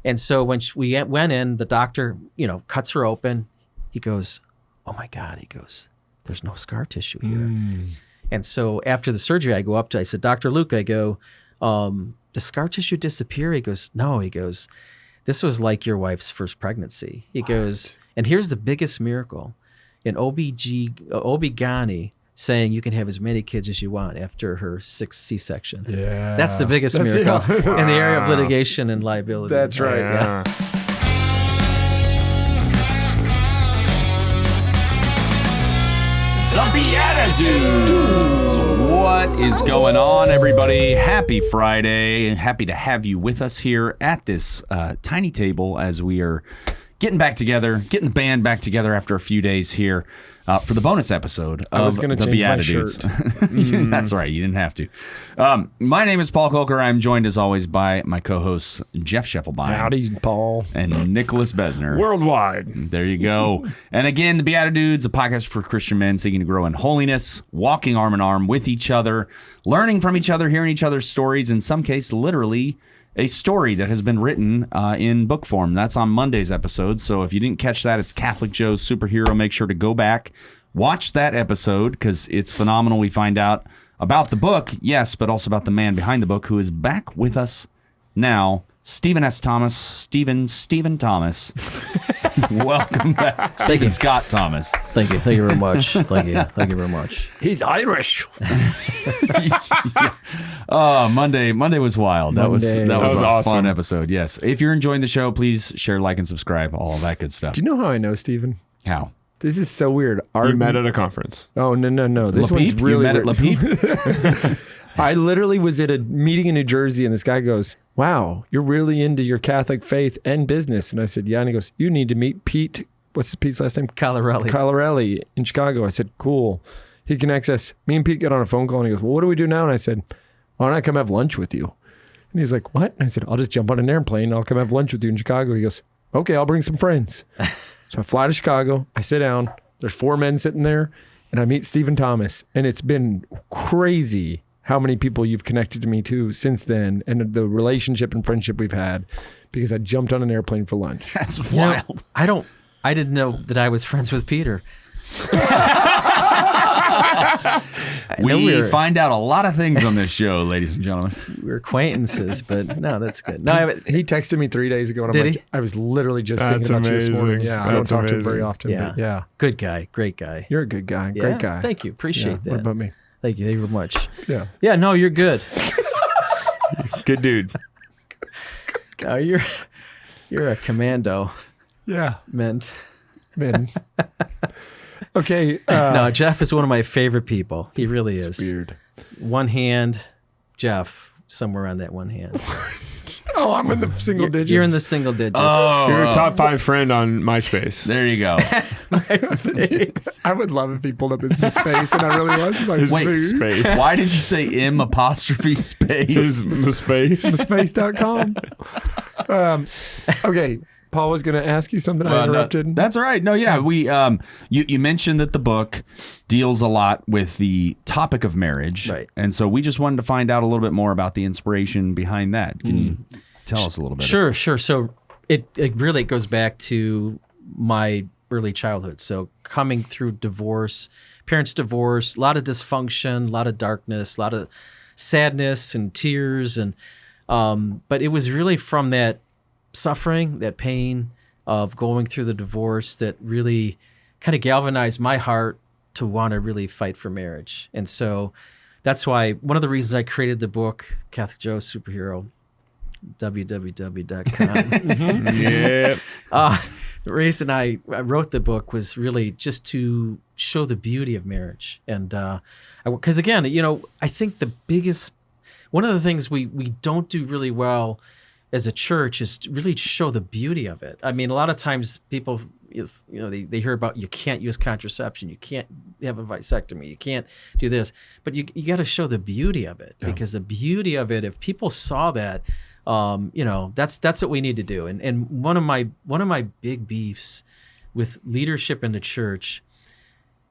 And so when we went in, the doctor, cuts her open. He goes, "Oh my God," he goes, "there's no scar tissue here." And so after the surgery, I said, "Dr. Luke," I go, "does scar tissue disappear?" He goes, "No." He goes, "This was like your wife's first pregnancy." He goes, and here's the biggest miracle. An OB-GYN saying you can have as many kids as you want after her 6th C-section. Yeah. That's the biggest miracle in the area of litigation and liability. That's right. Yeah. The BeatiDudes! What is going on, everybody? Happy Friday. Happy to have you with us here at this tiny table as we are getting back together, getting the band back together after a few days here for the bonus episode of the BeatiDudes. That's right. You didn't have to. My name is Paul Kolker. I'm joined, as always, by my co-hosts, Jeff Schiefelbein. Howdy, Paul. And Nicholas Bezner. Worldwide. There you go. And again, the BeatiDudes, a podcast for Christian men seeking to grow in holiness, walking arm in arm with each other, learning from each other, hearing each other's stories, in some case, literally a story that has been written in book form. That's on Monday's episode. So if you didn't catch that, it's Catholic Joe's Superhero. Make sure to go back, watch that episode, because it's phenomenal. We find out about the book, yes, but also about the man behind the book, who is back with us now, Stephen S. Thomas. Stephen Thomas. Welcome back. Stephen Scott Thomas. Thank you. Thank you very much. Thank you very much. He's Irish. Oh, Monday was wild. That was That was a awesome. fun episode. Yes. If you're enjoying the show, please share, like, and subscribe. All that good stuff. Do you know how I know Stephen? How? This is so weird. You met at a conference. Oh, no. This La one's Peep? really You met at La weird. Peep? I literally was at a meeting in New Jersey, and this guy goes, "Wow, you're really into your Catholic faith and business." And I said, "Yeah." And he goes, "You need to meet Pete." What's Pete's last name? Colorelli in Chicago. I said, "Cool." He connects us. Me and Pete get on a phone call, and he goes, "Well, what do we do now?" And I said, "Why don't I come have lunch with you?" And he's like, "What?" And I said, "I'll just jump on an airplane, and I'll come have lunch with you in Chicago." He goes, "Okay, I'll bring some friends." So I fly to Chicago. I sit down. There's 4 men sitting there, and I meet Stephen Thomas. And it's been crazy how many people you've connected to me to since then, and the relationship and friendship we've had, because I jumped on an airplane for lunch. That's wild. I didn't know that I was friends with Peter. We find out a lot of things on this show, ladies and gentlemen. We're acquaintances, but no, that's good. No, He texted me 3 days ago, and I'm Did like, he? I was literally just That's thinking about you this morning. amazing. Yeah, I don't That's talk to him very amazing. often, Yeah. but yeah. Good guy, great guy. You're a good guy, Yeah, great guy. Thank you, appreciate that. What about me? Thank you very much. Yeah. Yeah, no, you're good. Good dude. Oh, you're a commando, Yeah. meant. Man. Okay. No, Jeff is one of my favorite people. He really is. Weird. One hand, Jeff, somewhere on that one hand. Oh, I'm in the single digits. You're in the single digits. You're a top 5 friend on MySpace. There you go. I would love if he pulled up his MySpace, and I really was. Like, Wait, see? Space. Why did you say M''space? His space. MySpace.com. Okay. Paul was going to ask you something. I interrupted. No, that's all right. No, yeah, we you mentioned that the book deals a lot with the topic of marriage, Right. And so we just wanted to find out a little bit more about the inspiration behind that. Can you tell us a little bit? Sure. So it really goes back to my early childhood. So coming through divorce, parents' divorce, a lot of dysfunction, a lot of darkness, a lot of sadness and tears, and but it was really from that suffering, that pain of going through the divorce that really kind of galvanized my heart to want to really fight for marriage. And so that's why one of the reasons I created the book, Catholic Joe's Superhero, www.com. Yeah. The reason I wrote the book was really just to show the beauty of marriage. And because again, I think one of the things we don't do really well as a church is to really show the beauty of it. I mean, a lot of times people, they hear about you can't use contraception, you can't have a vasectomy, you can't do this, but you got to show the beauty of it, because the beauty of it, if people saw that, that's what we need to do. And one of my big beefs with leadership in the church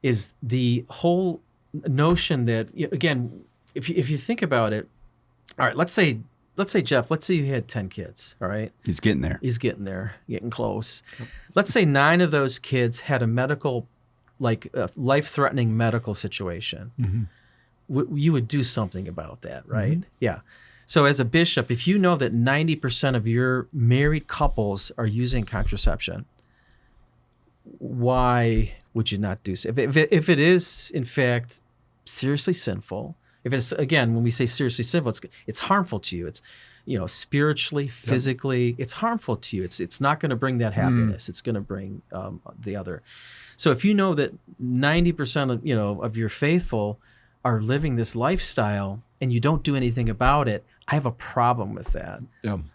is the whole notion that, again, if you think about it, all right, let's say let's say, Jeff, let's say you had 10 kids, all right? He's getting there. He's getting there, getting close. Let's say 9 of those kids had a medical, like a life-threatening medical situation. You would do something about that, right? Yeah. So as a bishop, if you know that 90% of your married couples are using contraception, why would you not do so? If it is, in fact, seriously sinful, if it's, again, when we say seriously sinful, it's harmful to you. It's, spiritually, physically, it's harmful to you. It's not going to bring that happiness. It's going to bring the other. So if you know that 90% of your faithful are living this lifestyle and you don't do anything about it, I have a problem with that.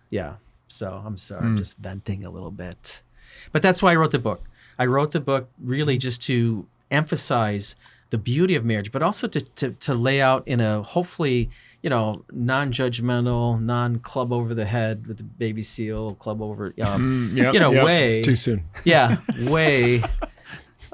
Yeah. So I'm sorry, I'm just venting a little bit. But that's why I wrote the book. I wrote the book really just to emphasize the beauty of marriage, but also to lay out in a hopefully, non-judgmental, non-club over the head with the baby seal, club over, way. It's too soon. Yeah, way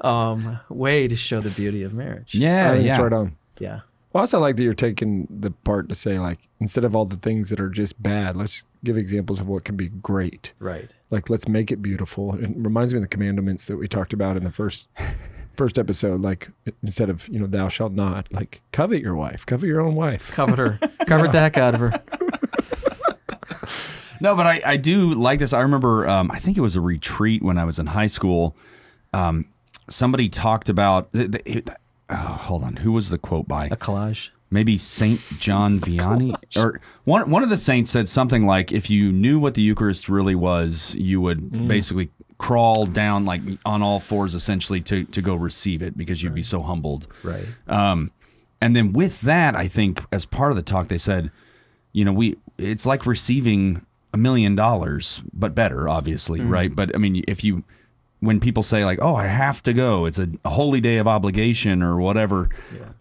to show the beauty of marriage. Yeah, That's right on. Yeah. Well, I also like that you're taking the part to say, like, instead of all the things that are just bad, let's give examples of what can be great. Right. Like, let's make it beautiful. It reminds me of the commandments that we talked about in the first episode. Like, instead of, thou shalt not, like, covet your wife, covet your own wife. Covet her. Covet the heck out of her. No, but I do like this. I remember, I think it was a retreat when I was in high school. Somebody talked about... hold on. Who was the quote by? A collage. Maybe Saint John Vianney, or one of the saints said something like, "If you knew what the Eucharist really was, you would basically crawl down like on all fours, essentially, to go receive it because you'd be so humbled." Right. And then with that, I think as part of the talk, they said, it's like receiving $1 million, but better, obviously, right? But I mean, when people say like, "Oh, I have to go," it's a holy day of obligation or whatever,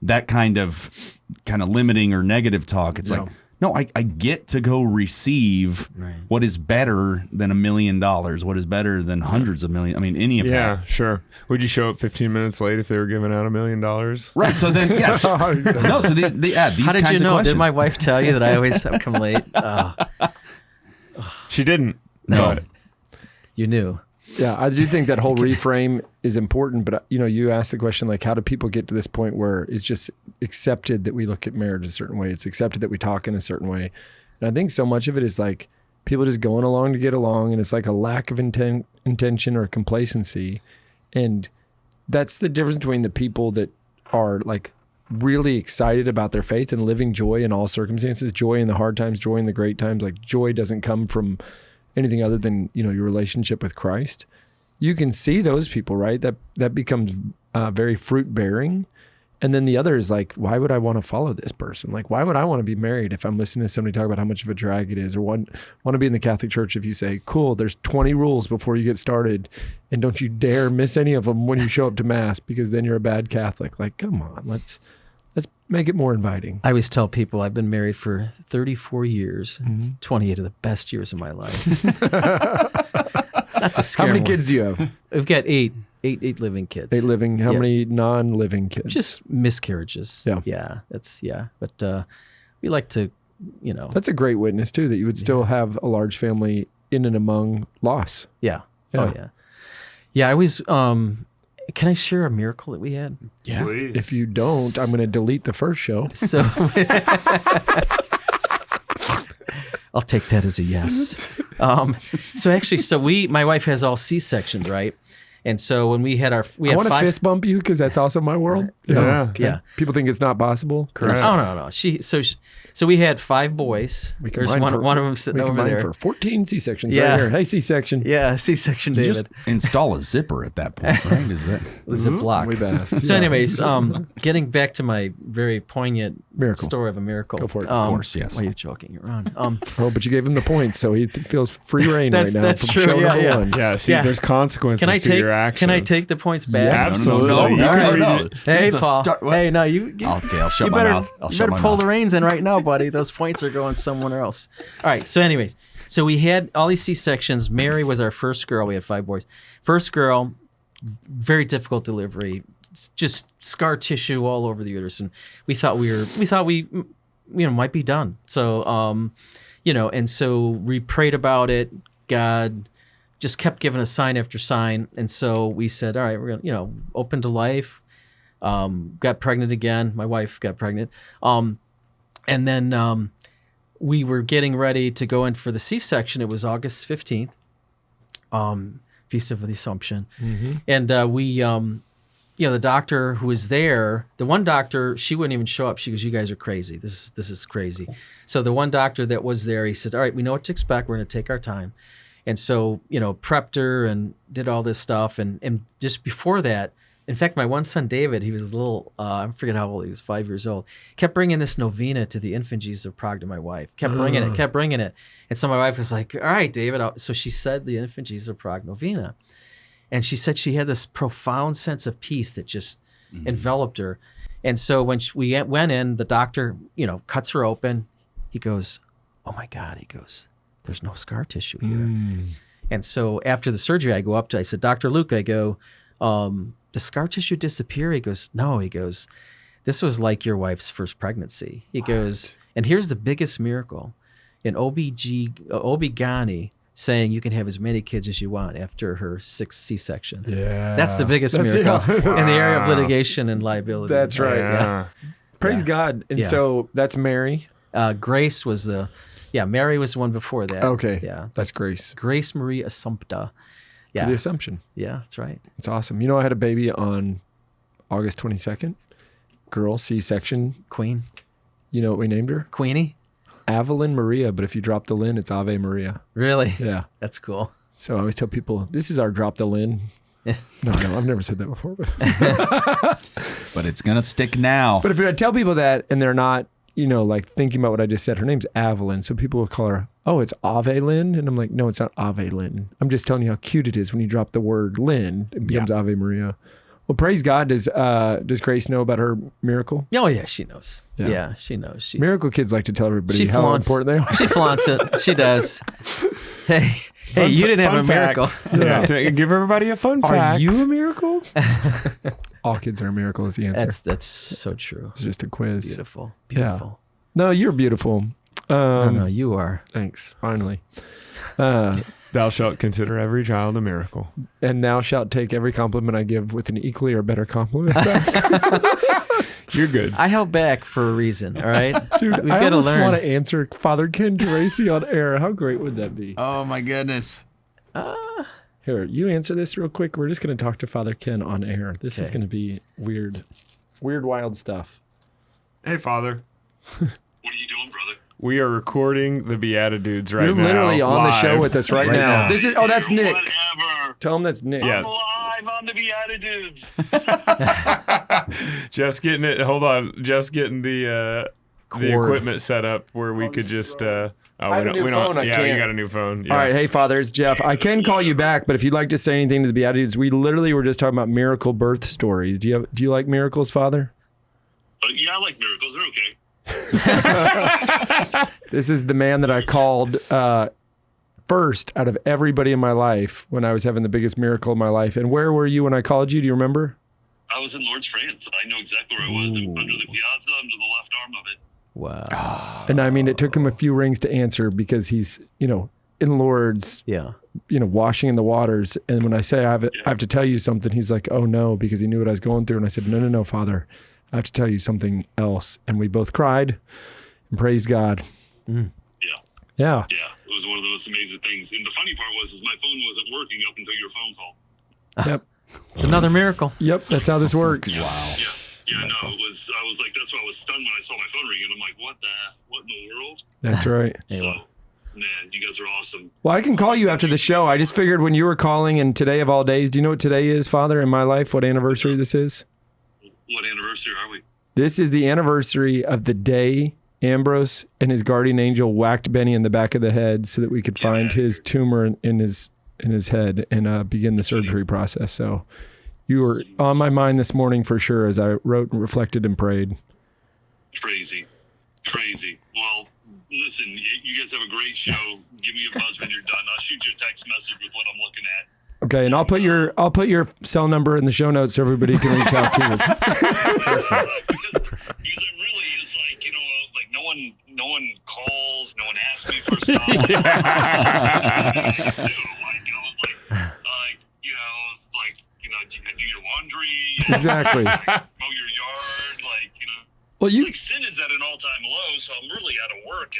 that kind of limiting or negative talk. It's like, no, I get to go receive what is better than $1 million, what is better than hundreds of million. I mean, any of that. Yeah, sure. Would you show up 15 minutes late if they were giving out $1 million? Right. So then, yes. No. So these How did kinds you know? of questions. Did my wife tell you that I always come late? She didn't. No. But You knew. Yeah, I do think that whole reframe is important, but you asked the question, like, how do people get to this point where it's just accepted that we look at marriage a certain way? It's accepted that we talk in a certain way. And I think so much of it is like people just going along to get along, and it's like a lack of intention or complacency. And that's the difference between the people that are like really excited about their faith and living joy in all circumstances, joy in the hard times, joy in the great times. Like, joy doesn't come from anything other than, your relationship with Christ. You can see those people, right? That becomes very fruit bearing. And then the other is like, why would I want to follow this person? Like, why would I want to be married if I'm listening to somebody talk about how much of a drag it is, or want to be in the Catholic Church if you say, cool, there's 20 rules before you get started, and don't you dare miss any of them when you show up to Mass, because then you're a bad Catholic. Like, come on, let's make it more inviting. I always tell people I've been married for 34 years. It's 28 of the best years of my life. Not to scare How many one. kids do you have? We've got eight living kids. 8 living. How many non-living kids? Just miscarriages. Yeah. But we like to, That's a great witness too, that you would still have a large family in and among loss. Yeah. Oh yeah. Yeah. I was. Can I share a miracle that we had? Yeah. Please. If you don't, I'm going to delete the first show. So I'll take that as a yes. My wife has all C-sections, right? And so when we had I want to fist bump you because that's also my world. Yeah. People think it's not possible. Correct. Oh no. So we had 5 boys. There's one of them sitting over there. For 14 C-sections Yeah. right here. Hey, C-section. Yeah, C-section, You David. just install a zipper at that point, right? Is that? Ziploc. We've asked. So, anyways, getting back to my very poignant Miracle. story of a miracle. Go for it. Of course, yes. Why are you joking? You're on. Oh, but you gave him the points, so he feels free reign right now. That's from true. show number Yeah. one. Yeah, see, Yeah. there's consequences Can I to your take? actions. Can I take the points back? Yeah, absolutely. No. You All can right, read no. it. This Hey, is the Paul. start- what? Hey, no, you. Okay, I'll shut you my better, mouth. I'll you shut better my pull mouth. the reins in right now, buddy. Those points are going somewhere else. All right. So, anyways, we had all these C-sections. Mary was our first girl. We had 5 boys. First girl, very difficult delivery, just scar tissue all over the uterus, and we thought we might be done. So, and so we prayed about it. God just kept giving us sign after sign. And so we said, all right, we're going to, open to life. Got pregnant again. My wife got pregnant. And then we were getting ready to go in for the C-section. It was August 15th, Feast of the Assumption. Mm-hmm. And we, the doctor who was there, the one doctor, she wouldn't even show up. She goes, you guys are crazy. This is crazy. So the one doctor that was there, he said, all right, we know what to expect. We're going to take our time. And so, prepped her and did all this stuff. And just before that, in fact, my one son, David, he was a little, I forget how old he was, 5 years old, kept bringing this novena to the Infant Jesus of Prague to my wife. Kept bringing it. And so my wife was like, all right, David. So she said the Infant Jesus of Prague novena. And she said she had this profound sense of peace that just enveloped her. And so when we went in, the doctor, cuts her open. He goes, oh my God, he goes, there's no scar tissue here. And so after the surgery, I said, Dr. Luke, I go, does scar tissue disappear? He goes, no. He goes, this was like your wife's first pregnancy. He goes, and here's the biggest miracle. An OB-GYN saying you can have as many kids as you want after her 6th C-section. Yeah. That's the biggest miracle in the area of litigation and liability. That's right. Yeah. Praise God. And so that's Mary. Grace was Mary was the one before that. Okay. Yeah. That's Grace. Grace Marie Assumpta. Yeah. For the Assumption. Yeah, that's right. It's awesome. I had a baby on August 22nd. Girl, C-section. Queen. You know what we named her? Queenie. Evelyn Maria, but if you drop the Lynn, it's Ave Maria. Really? Yeah. That's cool. So I always tell people, this is our drop the Lynn. No, I've never said that before. But, but it's going to stick now. But if I tell people that and they're not, thinking about what I just said, her name's Evelyn. So people will call her, oh, it's Ave Lynn? And I'm like, no, it's not Ave Lynn. I'm just telling you how cute it is when you drop the word Lynn. It becomes Ave Maria. Well, praise God. Does Grace know about her miracle? Oh, yeah, she knows. Yeah, she knows. Miracle kids like to tell everybody how important they are. She flaunts it. She does. Hey, you didn't have a miracle. Yeah, to give everybody a fun fact. Are you a miracle? All kids are a miracle is the answer. That's so true. It's just a quiz. Beautiful. Yeah. No, you're beautiful. No, you are. Thanks. Finally. Thou shalt consider every child a miracle. And thou shalt take every compliment I give with an equally or better compliment. You're good. I held back for a reason, all right? Dude, We've I got to almost learn. want to answer Father Ken Tracy on air. How great would that be? Oh, my goodness. Here, you answer this real quick. We're just going to talk to Father Ken on air. This is going to be weird, wild stuff. Hey, Father. What are you doing, brother? We are recording the BeatiDudes right now. You're literally on the show live. with us right now. now. That's Nick. Whatever. Tell him that's Nick. Yeah. I'm live on the BeatiDudes. Jeff's getting it. Hold on. Jeff's getting the equipment set up where we could just. I have a new phone, I Yeah, can't. you got a new phone. Yeah. All right, hey Father, it's Jeff. I can call you back, but if you'd like to say anything to the Beatitudes, we literally were just talking about miracle birth stories. Do you like miracles, Father? Yeah, I like miracles. They're okay. This is the man that I called first out of everybody in my life when I was having the biggest miracle of my life. And where were you when I called you? Do you remember? I was in Lord's, France. I know exactly where I was. Under the piazza, under the left arm of it. Wow. And I mean, it took him a few rings to answer because he's, in Lord's, Yeah. washing in the waters. And when I say I have to tell you something, he's like, oh no, because he knew what I was going through. And I said, no, Father, I have to tell you something else. And we both cried and praised God. Yeah. Yeah. Yeah. It was one of the most amazing things. And the funny part was my phone wasn't working up until your phone call. Yep. It's another miracle. Yep. That's how this works. Wow. Yeah. Yeah, no, I was like, that's why I was stunned when I saw my phone ring, and I'm like, what in the world? That's right. So, man, you guys are awesome. Well, I can call you after the show. I just figured when you were calling and today of all days, do you know what today is, Father, in my life? What anniversary this is? What anniversary are we? This is the anniversary of the day Ambrose and his guardian angel whacked Benny in the back of the head so that we could find his tumor in his head and begin the surgery process. So you were on my mind this morning for sure as I wrote and reflected and prayed. Crazy. Well, listen, you guys have a great show. Give me a buzz when you're done. I'll shoot you a text message with what I'm looking at. Okay, and I'll put your cell number in the show notes so everybody can reach out to you. Because it really is like, like no one no one calls, no one asks me for stuff. Like, it's like, do your laundry, Exactly. mow your yard, Well, sin is at an all-time low, so I'm really out of work.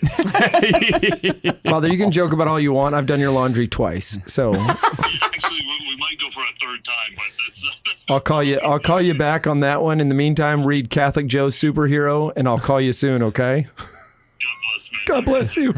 Father, you can joke about all you want. I've done your laundry twice, so Actually, we might go for a third time, but that's. I'll call you back on that one. In the meantime, read Catholic Joe's Superhero, and I'll call you soon. Okay? God bless, man. God bless you.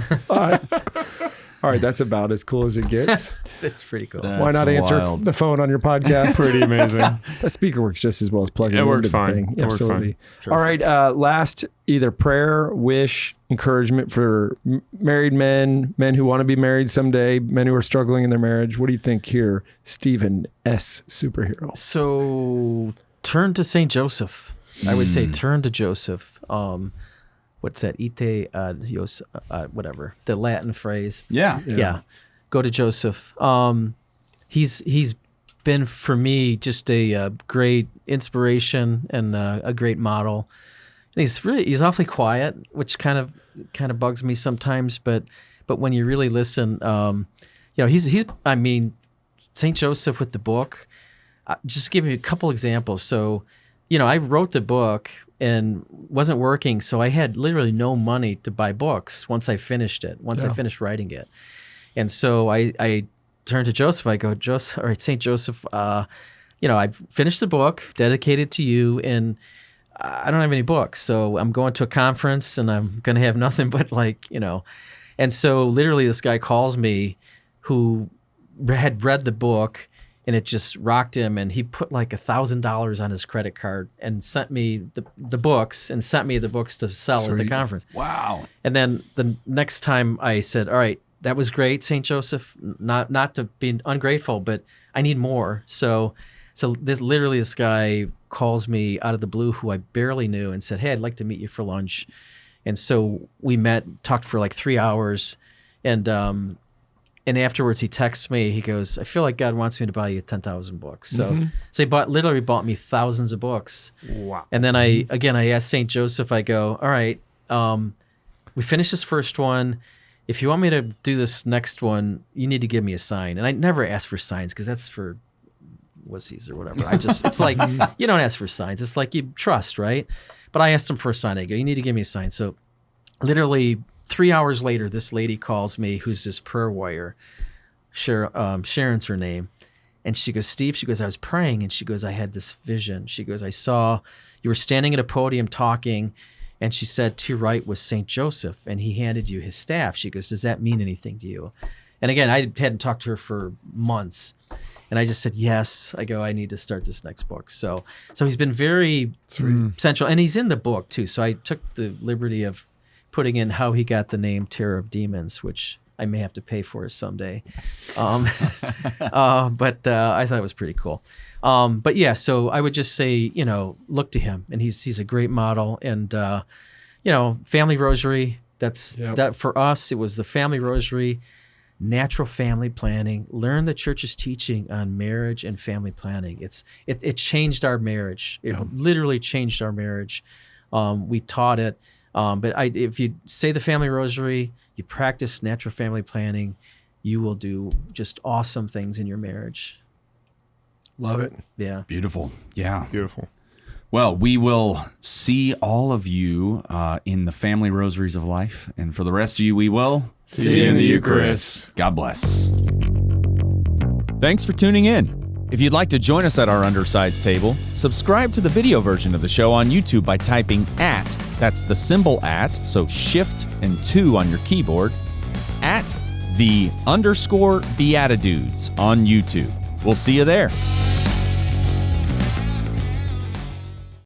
All right, that's about as cool as it gets. It's pretty cool. Why not answer the phone on your podcast? Pretty amazing. That speaker works just as well as plugging It into works the fine. thing. It works Absolutely. fine. All right, last either prayer, wish, encouragement for married men, men who want to be married someday, men who are struggling in their marriage. What do you think here, Stephen S. Superhero? So turn to Saint Joseph. I would say turn to Joseph. What's that? Ite Dios, whatever, the Latin phrase. Yeah. Go to Joseph. He's been for me just a great inspiration and a great model. And he's awfully quiet, which kind of bugs me sometimes. But when you really listen, he's Saint Joseph with the book. Just give you a couple examples. So, I wrote the book and wasn't working, so I had literally no money to buy books once I finished it. I finished writing it. And so I turned to Joseph. I go, Joseph, all right, St. Joseph, I've finished the book, dedicated to you, and I don't have any books. So I'm going to a conference, and I'm going to have nothing but And so literally this guy calls me who had read the book, and it just rocked him, and he put like $1,000 on his credit card and sent me the books and sent me the books to sell at the conference. Wow. And then the next time I said, all right, that was great, St. Joseph, not to be ungrateful, but I need more. So this guy calls me out of the blue, who I barely knew, and said, hey, I'd like to meet you for lunch. And so we met, talked for like 3 hours, and afterwards he texts me. He goes, I feel like God wants me to buy you 10,000 books. So he literally bought me thousands of books. Wow. And then I asked St. Joseph, I go, all right, we finished this first one. If you want me to do this next one, you need to give me a sign. And I never ask for signs because that's for wussies or whatever. It's like, you don't ask for signs. It's like you trust, right? But I asked him for a sign. I go, you need to give me a sign. So literally 3 hours later, this lady calls me, who's this prayer warrior. Sharon's her name. And she goes, Steve, I was praying. And she goes, I had this vision. She goes, I saw you were standing at a podium talking. And she said, to your right was St. Joseph, and he handed you his staff. She goes, does that mean anything to you? And again, I hadn't talked to her for months. And I just said, yes. I go, I need to start this next book. So he's been very central. And he's in the book, too. So I took the liberty of putting in how he got the name Terror of Demons, which I may have to pay for someday. But I thought it was pretty cool. But yeah, so I would just say, look to him, and he's a great model. And, family rosary, that for us, it was the family rosary, natural family planning, learn the church's teaching on marriage and family planning. It changed our marriage. It literally changed our marriage. We taught it. But if you say the family rosary, you practice natural family planning, you will do just awesome things in your marriage. Love it. Yeah. Beautiful. Yeah. Beautiful. Well, we will see all of you in the family rosaries of life. And for the rest of you, we will see you in the Eucharist. God bless. Thanks for tuning in. If you'd like to join us at our undersized table, subscribe to the video version of the show on YouTube by typing @ that's the symbol @, so shift and 2 on your keyboard, @the_BeatiDudes on YouTube. We'll see you there.